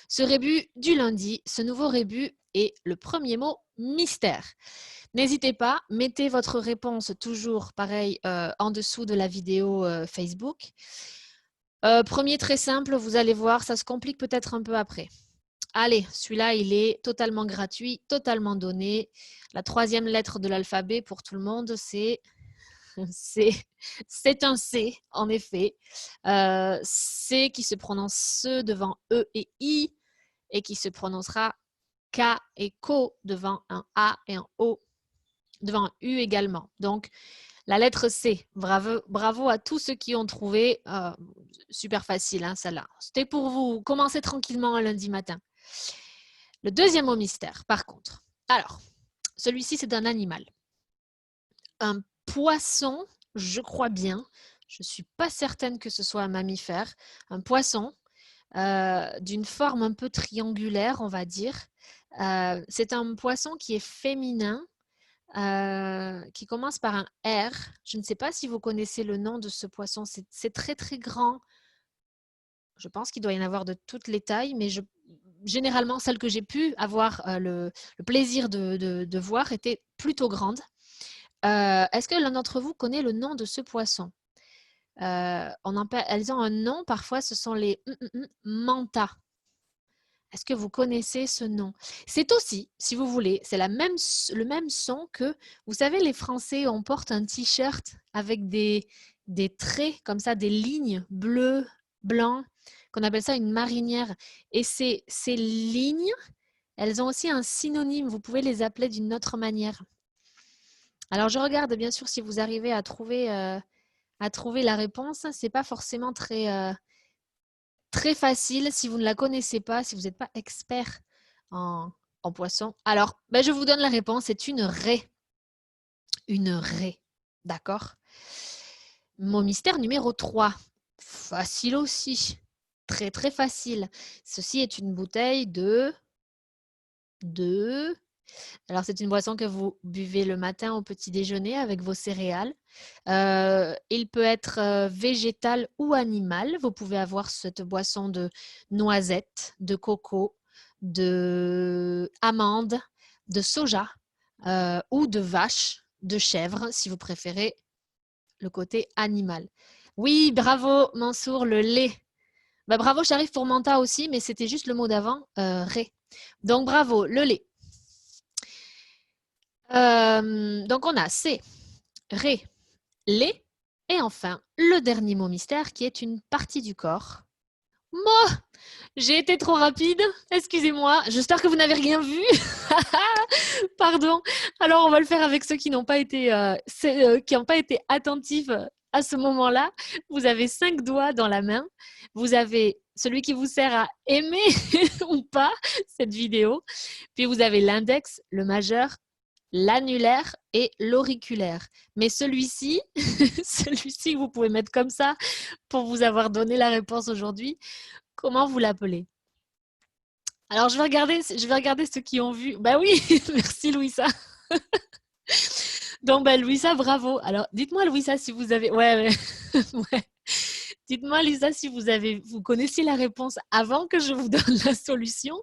ce rébut du lundi, ce nouveau rébut est le premier mot mystère. N'hésitez pas, mettez votre réponse toujours pareil en dessous de la vidéo Facebook. Premier très simple, vous allez voir, ça se complique peut-être un peu après. Allez, celui-là, il est totalement gratuit, totalement donné. La troisième lettre de l'alphabet pour tout le monde, c'est un C, en effet. C qui se prononce SE devant E et I et qui se prononcera K et KO devant un A et un O, devant un U également. Donc, la lettre C. Bravo, bravo à tous ceux qui ont trouvé. Super facile, hein, celle-là. C'était pour vous commencer tranquillement un lundi matin. Le deuxième mot mystère, par contre. Alors, celui-ci, c'est un animal. Un poisson, je crois bien. Je ne suis pas certaine que ce soit un mammifère. Un poisson d'une forme un peu triangulaire, on va dire. C'est un poisson qui est féminin, qui commence par un R. Je ne sais pas si vous connaissez le nom de ce poisson. C'est très, très grand. Je pense qu'il doit y en avoir de toutes les tailles, mais généralement, celle que j'ai pu avoir le plaisir de voir était plutôt grande. Est-ce que l'un d'entre vous connaît le nom de ce poisson? Elles ont un nom, parfois ce sont les mantas. Est-ce que vous connaissez ce nom? C'est aussi, si vous voulez, c'est le même son que, vous savez, les Français, on porte un t-shirt avec des traits comme ça, des lignes bleues, blancs, qu'on appelle ça une marinière. Et ces lignes, elles ont aussi un synonyme. Vous pouvez les appeler d'une autre manière. Alors, je regarde bien sûr si vous arrivez à trouver la réponse. Ce n'est pas forcément très facile si vous ne la connaissez pas, si vous n'êtes pas expert en poisson. Alors, je vous donne la réponse. C'est une raie. Une raie. D'accord? Mot mystère numéro 3. Facile aussi. Très, très facile. Ceci est une bouteille de... Alors, c'est une boisson que vous buvez le matin au petit déjeuner avec vos céréales. Il peut être végétal ou animal. Vous pouvez avoir cette boisson de noisettes, de coco, de amandes, de soja ou de vache, de chèvre, si vous préférez le côté animal. Oui, bravo Mansour, le lait. Bravo Sharif pour Manta aussi, mais c'était juste le mot d'avant, ré. Donc bravo, le lait. Donc on a C, Ré, lait et enfin le dernier mot mystère qui est une partie du corps. Moi, j'ai été trop rapide, excusez-moi, j'espère que vous n'avez rien vu. Pardon. Alors on va le faire avec ceux qui n'ont pas été, attentifs à ce moment-là. Vous avez 5 doigts dans la main. Vous avez celui qui vous sert à aimer ou pas cette vidéo. Puis vous avez l'index, le majeur, l'annulaire et l'auriculaire. Mais celui-ci, vous pouvez mettre comme ça pour vous avoir donné la réponse aujourd'hui. Comment vous l'appelez? Alors, je vais regarder ceux qui ont vu. Bah oui, merci Louisa. Donc, Louisa, bravo. Alors, dites-moi Louisa si vous avez... Ouais. Dites-moi Lisa si vous connaissiez la réponse avant que je vous donne la solution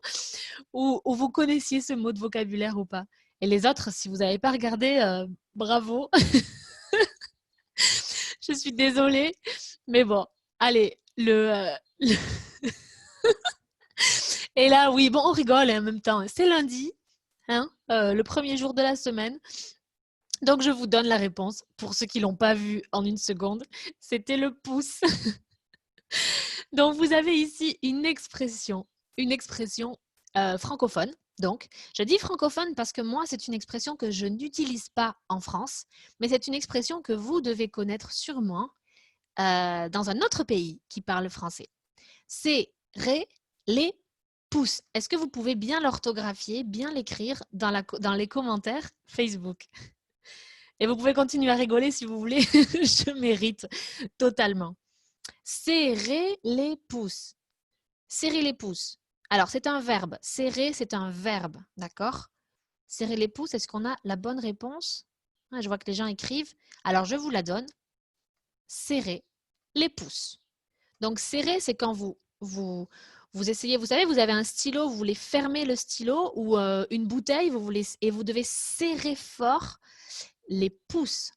ou vous connaissiez ce mot de vocabulaire ou pas. Et les autres, si vous n'avez pas regardé, bravo. Je suis désolée. Mais bon, allez, Et là, oui, bon, on rigole en même temps. C'est lundi, hein, le premier jour de la semaine. Donc, je vous donne la réponse. Pour ceux qui ne l'ont pas vu en une seconde, c'était le pouce. Donc, vous avez ici une expression francophone. Donc, je dis francophone parce que moi, c'est une expression que je n'utilise pas en France, mais c'est une expression que vous devez connaître sûrement dans un autre pays qui parle français. C'est les pouces. Est-ce que vous pouvez bien l'orthographier, bien l'écrire dans les commentaires Facebook? Et vous pouvez continuer à rigoler si vous voulez, je mérite totalement. Serrer les pouces. Serrer les pouces. Alors, c'est un verbe. Serrer, c'est un verbe, d'accord? Serrer les pouces, est-ce qu'on a la bonne réponse? Je vois que les gens écrivent. Alors, je vous la donne. Serrer les pouces. Donc, serrer, c'est quand vous Vous essayez, vous savez, vous avez un stylo, vous voulez fermer le stylo ou une bouteille, et vous devez serrer fort les pouces.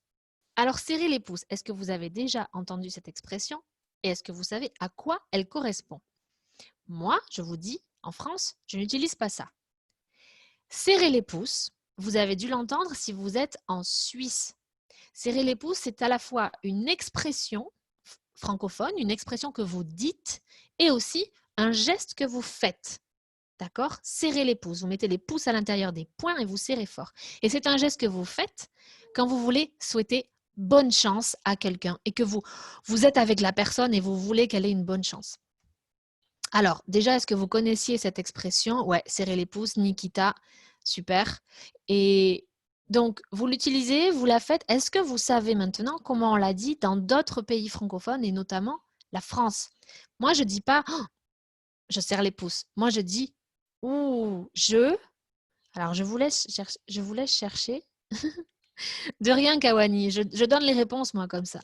Alors, serrer les pouces, est-ce que vous avez déjà entendu cette expression et est-ce que vous savez à quoi elle correspond? Moi, je vous dis, en France, je n'utilise pas ça. Serrer les pouces, vous avez dû l'entendre si vous êtes en Suisse. Serrer les pouces, c'est à la fois une expression francophone, une expression que vous dites et aussi un geste que vous faites. D'accord? Serrez les pouces. Vous mettez les pouces à l'intérieur des poings et vous serrez fort. Et c'est un geste que vous faites quand vous voulez souhaiter bonne chance à quelqu'un et que vous êtes avec la personne et vous voulez qu'elle ait une bonne chance. Alors, déjà, est-ce que vous connaissiez cette expression? Ouais, serrer les pouces, Nikita, super. Et donc, vous l'utilisez, vous la faites. Est-ce que vous savez maintenant comment on l'a dit dans d'autres pays francophones et notamment la France? Moi, je ne dis pas oh, je serre les pouces. Moi, je dis ouh, je. Alors, je vous laisse chercher. De rien, Kawani. Je donne les réponses, moi, comme ça.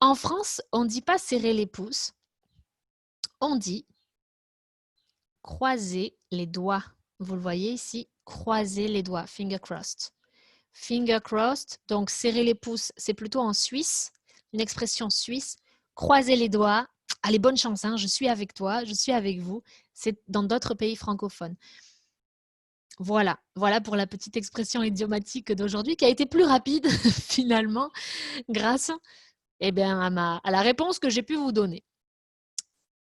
En France, on ne dit pas serrer les pouces. On dit croiser les doigts. Vous le voyez ici, croiser les doigts, finger crossed. Finger crossed, donc serrer les pouces, c'est plutôt en Suisse, une expression suisse. Croiser les doigts, allez, bonne chance, hein, je suis avec toi, je suis avec vous. C'est dans d'autres pays francophones. Voilà, voilà pour la petite expression idiomatique d'aujourd'hui qui a été plus rapide finalement grâce à la réponse que j'ai pu vous donner.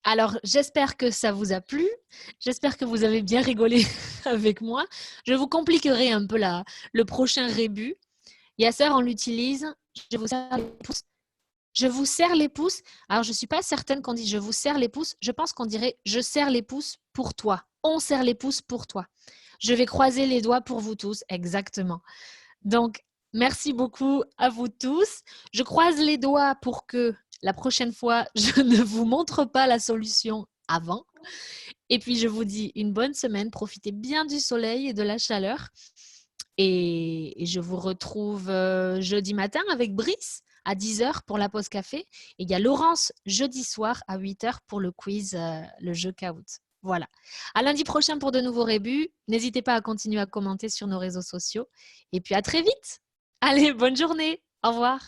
Alors, j'espère que ça vous a plu. J'espère que vous avez bien rigolé avec moi. Je vous compliquerai un peu le prochain rébut. Yasser, on l'utilise. Je vous serre les pouces. Je vous serre les pouces. Alors, je ne suis pas certaine qu'on dit je vous serre les pouces. Je pense qu'on dirait je serre les pouces pour toi. On serre les pouces pour toi. Je vais croiser les doigts pour vous tous. Exactement. Donc, merci beaucoup à vous tous. Je croise les doigts pour que la prochaine fois, je ne vous montre pas la solution avant. Et puis, je vous dis une bonne semaine. Profitez bien du soleil et de la chaleur. Et je vous retrouve jeudi matin avec Brice à 10h pour la pause café. Et il y a Laurence jeudi soir à 8h pour le quiz, le jeu Kahoot. Voilà. À lundi prochain pour de nouveaux rébus. N'hésitez pas à continuer à commenter sur nos réseaux sociaux. Et puis à très vite. Allez, bonne journée. Au revoir.